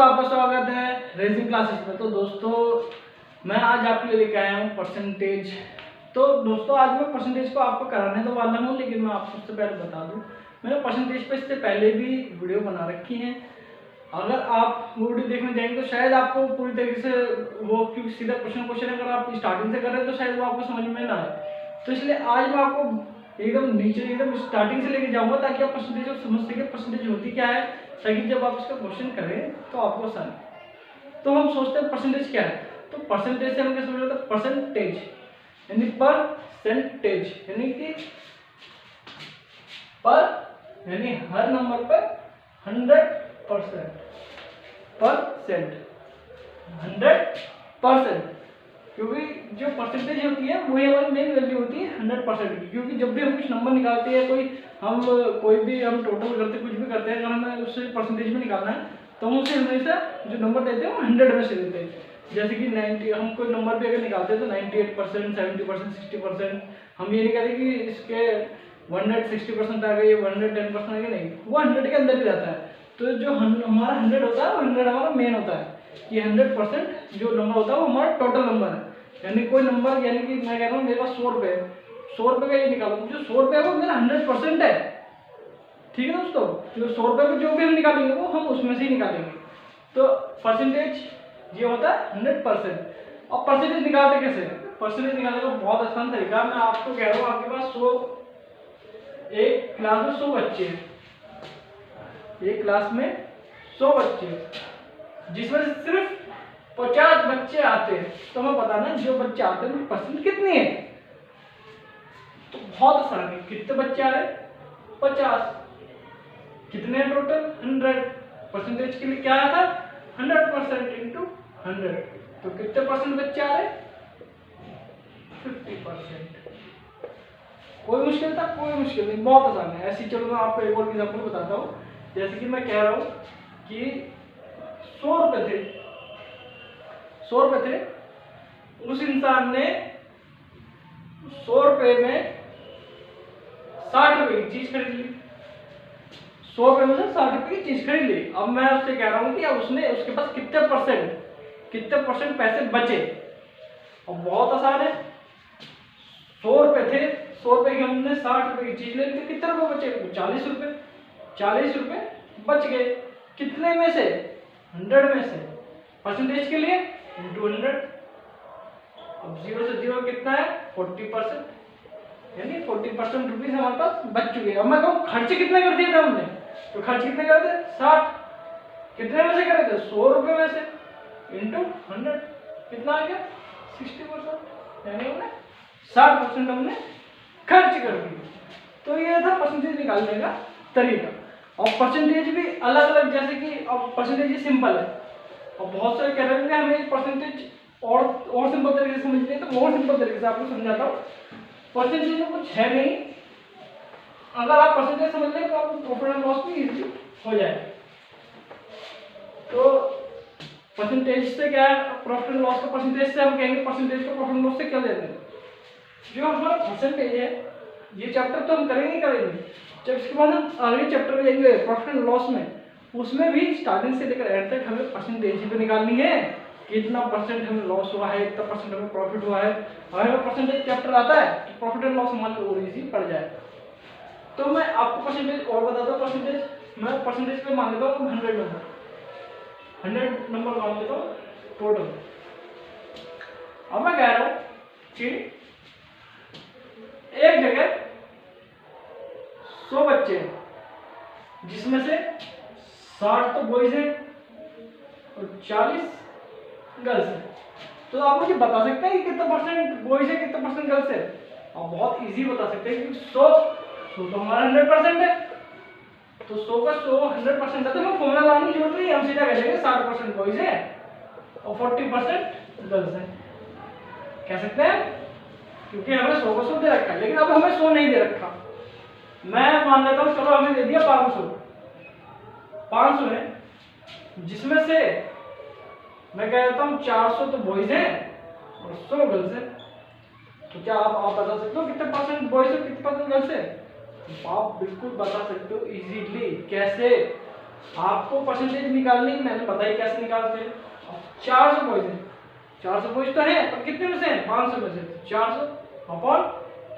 आपका स्वागत है रेसिंग क्लासेस में। तो दोस्तों मैं आज आपके लिए लेके आया हूँ परसेंटेज। तो दोस्तों आज मैं परसेंटेज को आपको कराने तो वाला हूँ, लेकिन मैं आपको उससे पहले बता दूँ मैंने परसेंटेज पे इससे पहले भी वीडियो बना रखी है। अगर आप वो वीडियो देखने जाएंगे तो शायद आपको पूरी तरीके से वो, क्योंकि सीधा क्वेश्चन अगर आप स्टार्टिंग से कर रहे हैं तो शायद वो आपको समझ में ना आए। तो इसलिए आज मैं आपको एकदम नीचे एकदम स्टार्टिंग से लेके जाऊंगा ताकि आप परसेंटेज को समझ सके परसेंटेज होती क्या है, ताकि जब आप इसका क्वेश्चन करें तो आपको आसान। तो हम सोचते हैं परसेंटेज क्या है, तो परसेंटेज से हम क्या समझ रहे हैं, परसेंटेज यानी परसेंटेज यानी कि पर यानी हर नंबर पर 100% 100%, क्योंकि जो परसेंटेज होती है वही हमारी मेन वैल्यू होती है 100% की। क्योंकि जब भी हम कुछ नंबर निकालते हैं, कोई भी हम टोटल करते कुछ भी करते हैं, अगर हमें उससे परसेंटेज में निकालना है तो हम उसे हमेशा जो नंबर देते हैं वो 100 में से देते हैं। जैसे कि 90, हम कोई नंबर भी अगर निकालते हैं तो 98%, 70%, 60%। हम ये नहीं कहते कि इसके 160% आ गई, 110% आ गई, नहीं, वो 100 के अंदर ही रहता है। तो जो हमारा 100 होता है वो 100 हमारा मेन होता है। ये 100% जो नंबर होता है वो हमारा टोटल नंबर है। यानी कोई नंबर, यानी कि मैं कह रहा हूँ मेरे पास 100 रुपये है, 100 रुपये का ये निकालो, जो 100 रुपये है वो मेरा 100% है। ठीक है दोस्तों, जो 100 रुपये में जो भी हम निकालेंगे वो हम उसमें से ही निकालेंगे। तो परसेंटेज ये होता है 100%। अब परसेंटेज निकालते कैसे? परसेंटेज निकालने का बहुत आसान तरीका मैं आपको कह रहा हूँ। आपके पास 100, एक क्लास में 100 बच्चे हैं, एक क्लास में 100 बच्चे, जिसमें से सिर्फ 50 बच्चे आते हैं, तो हमें बताना जो बच्चे आते हैं उनकी परसेंट कितनी है। तो बहुत आसान है, कितने बच्चे आ रहे हैं? 50। कितने टोटल? 100। परसेंटेज के लिए क्या आया था? 100% इंटू 100। तो कितने परसेंट बच्चे आ रहे? 50%। कोई मुश्किल था? कोई मुश्किल नहीं, बहुत आसान है। ऐसी चलो मैं आपको एक और एग्जाम्पल बताता हूँ। जैसे कि मैं कह रहा हूँ कि 100 रुपये थे, 100 रुपये थे, उस इंसान ने 100 रुपये में 60 रुपये की चीज खरीद ली। 100 रुपये में 60 रुपये की चीज खरीद ली। अब मैं उससे कह रहा हूँ कि अब उसके पास कितने परसेंट पैसे बचे। अब बहुत आसान है, 100 रुपये थे, 100 रुपये की हमने 60 रुपये की चीज ले ली, कितने रुपये बचे? 40 रुपये। 40 रुपये बच गए, कितने में से? 100 में से। परसेंटेज के लिए इंटू 100। अब 0 से 0 कितना है? 40%, यानी 40% रुपीज हमारे पास बच चुके हैं। अब मैं कहूँ खर्च कितने कर दिए थे हमने, तो खर्च कितने कर दिए? 60। कितने में से करे थे? 100 रुपये में से, इंटू 100 कितना आ गया? 60%, यानी हमने 60% हमने खर्च कर दिया। तो ये था परसेंटेज निकालने का तरीका। और परसेंटेज भी अलग अलग, जैसे कि अब परसेंटेज सिंपल है और बहुत सारे कह रहे हैं हमें परसेंटेज और सिंपल तरीके से समझनी है, तो और सिंपल तरीके से आपको समझाता हूँ। परसेंटेज में कुछ है नहीं, अगर आप परसेंटेज समझ लें तो आपको प्रॉफिट एंड लॉस भी इजीली हो जाएगा। तो परसेंटेज से क्या है, प्रॉफिट एंड लॉस का परसेंटेज से हम कहेंगे परसेंटेज को प्रॉफिट एंड लॉस से क्या लेते हैं। जो हमारा परसेंटेज है, ये चैप्टर तो हम करेंगे, जब इसके बाद हम अगले चैप्टर में जाएंगे प्रॉफिट एंड लॉस में, उसमें भी स्टार्टिंग से लेकर एंड तक हमें परसेंटेज ही तो निकालनी है, कितना परसेंट हमें लॉस हुआ है, कितना परसेंट हमें प्रॉफिट हुआ है। अगर हमें परसेंटेज चैप्टर आता है तो प्रॉफिट एंड लॉस हमारे और इजी पड़ जाए। तो मैं आपको परसेंटेज और बताता हूँ। मैं परसेंटेज पे मान लेता हूँ 100 नंबर मान लेता हूँ टोटल। अब मैं कह रहा हूँ कि एक जगह 100 बच्चे हैं, जिसमें से 60 तो बॉयज हैं और 40 गर्ल्स है। तो आप मुझे बता सकते हैं कि कितना परसेंट बॉयज है, कितना परसेंट गर्ल्स है? आप बहुत इजी बता सकते हैं, क्योंकि 100 तो हमारा 100% है, तो 100 का 100% है, तो हमें फॉर्मूला लाने की जरूरत नहीं, हम सीधा कह देंगे 60% बॉयज है और 40% गर्ल्स है, कह सकते हैं, क्योंकि हमें 100 को 100 दे रखा है। लेकिन अब हमें 100 नहीं दे रखा, मैं मान लेता हूँ, चलो हमें दे दिया 500 है, जिसमें से मैं कह देता हूँ 400 तो बॉयज हैं और 100 गर्ल्स है। तो क्या आप बता सकते हो कितने परसेंट बॉयज है, कितने परसेंट गर्ल्स है? आप बिल्कुल बता सकते हो इजीली। कैसे? आपको परसेंटेज निकालनी, मैंने बताई कैसे निकालते हैं। 400 बॉयज है, 400 बॉयज तो है, पर कितने में से है? 500 में से। 400 अपॉन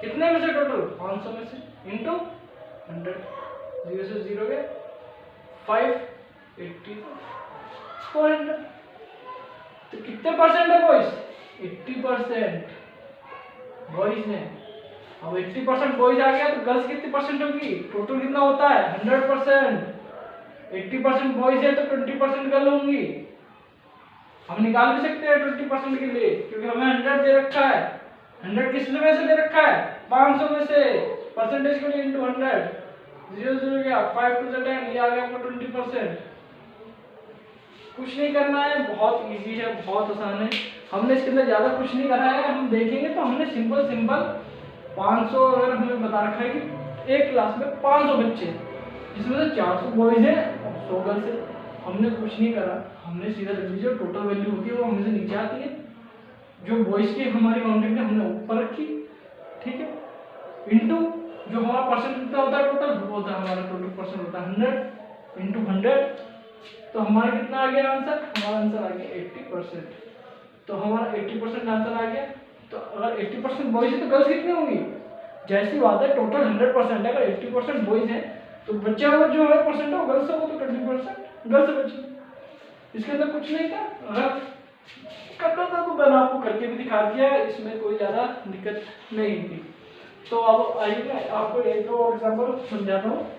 कितने में से? टोटल 500 में से, इंटू 100। 0 से 0 गए 580 400। तो कितने परसेंट है बॉयज? 80% बॉयज है। अब 80% बॉयज आ गया तो गर्ल्स कितनी परसेंट होगी? टोटल कितना होता है? 100%। 80% बॉयज है तो 20% गर्ल होंगी। हम निकाल भी सकते हैं 20% के लिए, क्योंकि हमें 100 दे रखा है। 100 किस में से दे रखा है? 500 में से। परसेंटेज के लिए इंटू 100। 0 0 गया 5 to 10, ये आ गया आपका 20%। कुछ नहीं करना है, बहुत इजी है, बहुत आसान है। हमने इसके अंदर ज्यादा कुछ नहीं करा है। हम देखेंगे तो हमने सिंपल 500, अगर हमें बता रखा है कि एक क्लास में 500 बच्चे हैं, जिसमें से 400 बॉयज हैं और 100 गर्ल्स हैं। हमने कुछ नहीं करा, हमने सीधा लिख लीजिए टोटल वैल्यू होती है वो हमें से नीचे आती है, जो बॉयज की हमारी काउंटिंग है हमने ऊपर रखी, ठीक है, इंटू जो हमारा परसेंट कितना होता है टोटल, वो होता है हमारा टोटल परसेंट होता है 100 इंटू 100। तो हमारा कितना आ गया आंसर? हमारा आंसर आ गया 80%। तो हमारा 80% आंसर आ गया। तो अगर 80% बॉयज है तो गर्ल्स कितनी होंगी? जैसी बात है, टोटल 100% है, अगर 80% बॉयज है तो बच्चा हुआ जो है परसेंट हो गर्ल्स हो तो 20% गर्ल्स बच्चे। इसके अंदर कुछ नहीं था। अगर करना था तो मैंने आपको करके भी दिखा दिया, इसमें कोई ज़्यादा दिक्कत नहीं थी। तो अब आइए आपको एक दो एग्जाम्पल समझाता हूँ।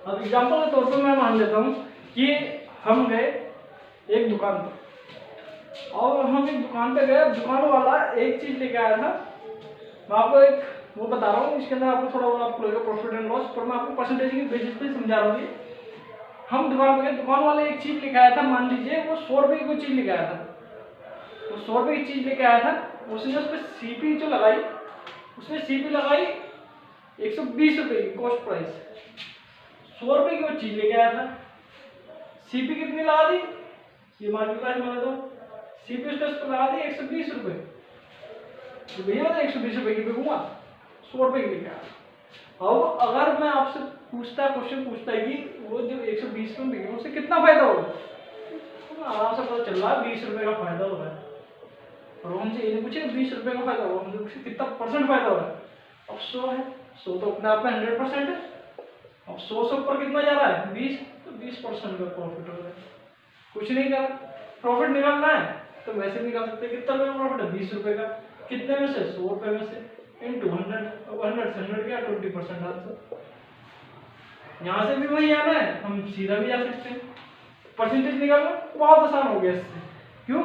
अब एग्जाम्पल के तौर पर मैं मान लेता हूँ कि हम गए एक दुकान पर, और हम एक दुकान पे गए, दुकान वाला एक चीज लेके आया था। मैं आपको एक वो बता रहा हूँ, इसके अंदर आपको थोड़ा बहुत आपको लगेगा प्रॉफिट एंड लॉस, पर मैं आपको परसेंटेज की बेसिस पे समझा रहा हूँ। हम दुकान पे गए, दुकान वाले एक चीज लेके आया था, मान लीजिए वो 100 रुपए की कोई चीज लेके आया था। वो 100 रुपए की चीज लेके आया था, उसने उस पर सीपी जो लगाई, उसने सीपी लगाई 120 रुपए की कॉस्ट प्राइस। 100 रुपए की वो चीज लेके आया था, सीपी कितनी लगा दी? ये मार्केट प्राइस मान लो, सीपी उसने उस पर लगा दी 120 रुपए। तो भैया मैं 120 रुपए की बिकूंगा, 100 रुपए की लेके आया। अब अगर मैं आपसे क्वेश्चन पूछता है कि वो जो 120 में बिके उससे कितना फायदा होगा, तो आराम से पता चल रहा है 20 रुपए का फायदा हो रहा है। और हमसे ये नहीं पूछे 20 रुपए का फायदा होगा, हमसे पूछे कितना परसेंट फायदा हो रहा है। अब 100 है, 100 तो अपने आप में 100% है। अब 100 से ऊपर कितना जा रहा है? 20, तो 20% का प्रॉफिट हो रहा है। कुछ नहीं कर, प्रॉफिट निकालना है तो वैसे निकाल सकते हैं। कितना रुपए का प्रॉफिट है? 20 रुपए का। कितने में से? 100 रुपए में से, इंटू 100। अब 100 से 100 गया 20% आंसर। यहाँ से भी वही आना है, हम सीधा भी जा सकते हैं। परसेंटेज निकालना बहुत आसान हो गया इससे। क्यों?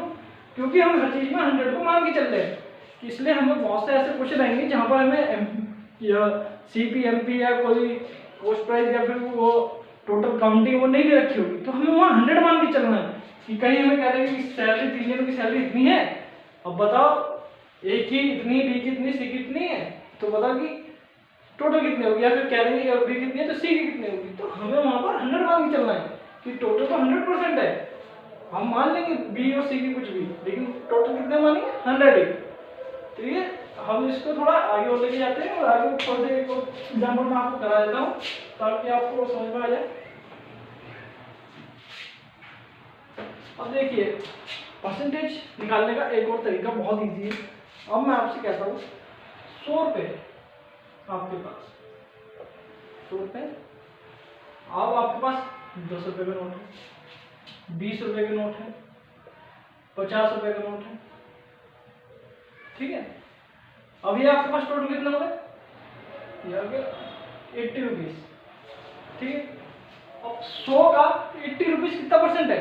क्योंकि हम हर चीज में 100 को मान के चल रहे हैं, इसलिए हमें बहुत से ऐसे क्वेश्चन आएंगे जहाँ पर हमें सीपीएमपी या कोई कॉस्ट प्राइस या फिर वो टोटल काउंटिंग वो नहीं दे रखी होगी, तो हमें वहाँ 100 मान के चलना है। कि कहीं हमें कह रहे हैं कि सैलरी 3 जनों की सैलरी इतनी है, अब बताओ ए की इतनी, बी की इतनी, सी की इतनी है, तो बताओ कि टोटल कितनी होगी, या फिर कह रहे हैं बी कितनी है तो सी की कितनी होगी। तो हमें वहाँ पर 100 मान के चलना है कि टोटल तो 100% है। हम मान लेंगे बी और सी की कुछ भी, लेकिन टोटल कितने मानेंगे? 100 ही। ठीक है, हम इसको थोड़ा आगे और लेके जाते हैं, और आगे थोड़े से एक एग्जाम्पल मैं आपको करा देता हूँ ताकि आपको समझ में आ जाए। अब देखिए, परसेंटेज निकालने का एक और तरीका बहुत इजी है। अब मैं आपसे कहता हूँ 100 रुपये आपके पास, 100 रुपये, अब आपके पास 10 रुपये का नोट है, 20 रुपये का नोट है, 50 रुपये का नोट है, ठीक है। अब ये आपके पास टोटल कितना हो गया? ये आ गया 80 रुपीज, ठीक है। अब 100 का 80 रुपीज कितना परसेंट है?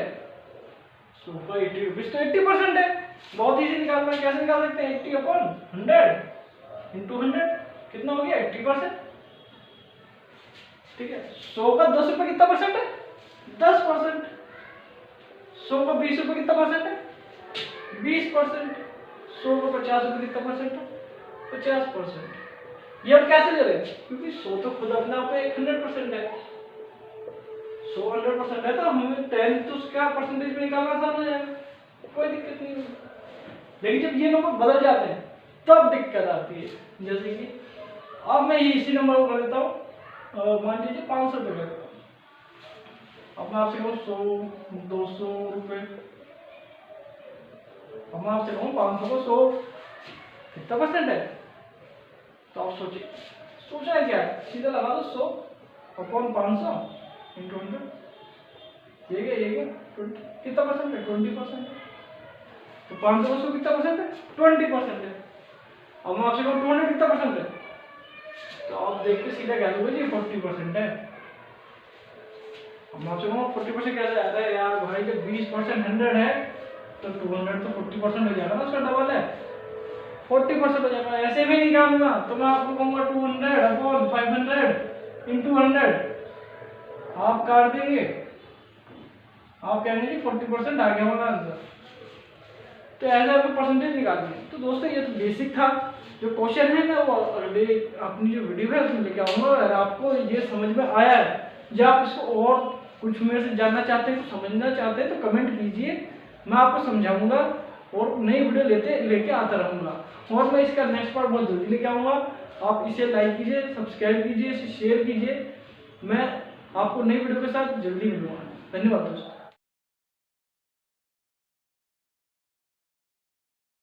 100 का 80 रुपीज तो 80% है। बहुत इजी निकालना है, कैसे निकाल सकते हैं? 80 अपॉन 100 इंटू 100 कितना हो गया? 80%, ठीक है। 100 का 10 रुपये कितना परसेंट है? 10%। 100 का 20 रुपये कितना परसेंट है? 20%। 100 का 50 रुपये कितना परसेंट है? 50%। ये अब कैसे करें? क्योंकि 100 तो खुद अपने आप में 100% है, 100 100% है, तो हमें 10 तो उसका परसेंटेज में निकालना आसान हो जाएगा, कोई दिक्कत नहीं होगी। लेकिन जब ये नंबर बदल जाते हैं तब दिक्कत आती है। जैसे कि अब मैं इसी नंबर को कर देता हूँ, मान लीजिए 500 रुपये करता हूँ। अब मैं आपसे कहूँ 100 200 रुपये, अब मैं आपसे कहूँ 500 को 100 कितना परसेंट है? तो आप सोचिए, सोचना है क्या है, सीधा लगा दो 100 अपॉन 500 इंटू 100, ये 20 कितना परसेंट है? 20%। तो 500 को 100 कितना परसेंट है? 20% है। अब मैं आपसे कहूँ 200 कितना परसेंट है? तो आप देख के सीधा कह दोगे जी 40% है। अब मैं आपसे कहूँ 40% कैसे आता है यार भाई, जब 20% 100 है तो 200 तो 40% हो जाएगा ना, उसका डबल है, 40% हो जाएगा। ऐसे भी निकालूंगा तो मैं आपको कहूँगा 200 अपॉन 500 इंटू 100, आप काट देंगे, आप कहेंगे कि 40% आ गया हमारा आंसर। तो ऐसे आपको परसेंटेज निकालनी है। तो दोस्तों ये तो बेसिक था। जो क्वेश्चन है ना वो अगले अपनी जो वीडियो है उसमें लेके आऊँगा। अगर आपको ये समझ में आया है या आप इसको और कुछ मेरे से जानना चाहते हैं, कुछ समझना चाहते हैं तो कमेंट कीजिए, मैं आपको समझाऊंगा और नई वीडियो लेके आता रहूँगा। और मैं इसका नेक्स्ट पार्ट बहुत जल्दी लेके आऊँगा। आप इसे लाइक कीजिए, सब्सक्राइब कीजिए, इसे शेयर कीजिए। मैं आपको नई वीडियो के साथ जल्दी मिलूँगा। धन्यवाद दोस्तों।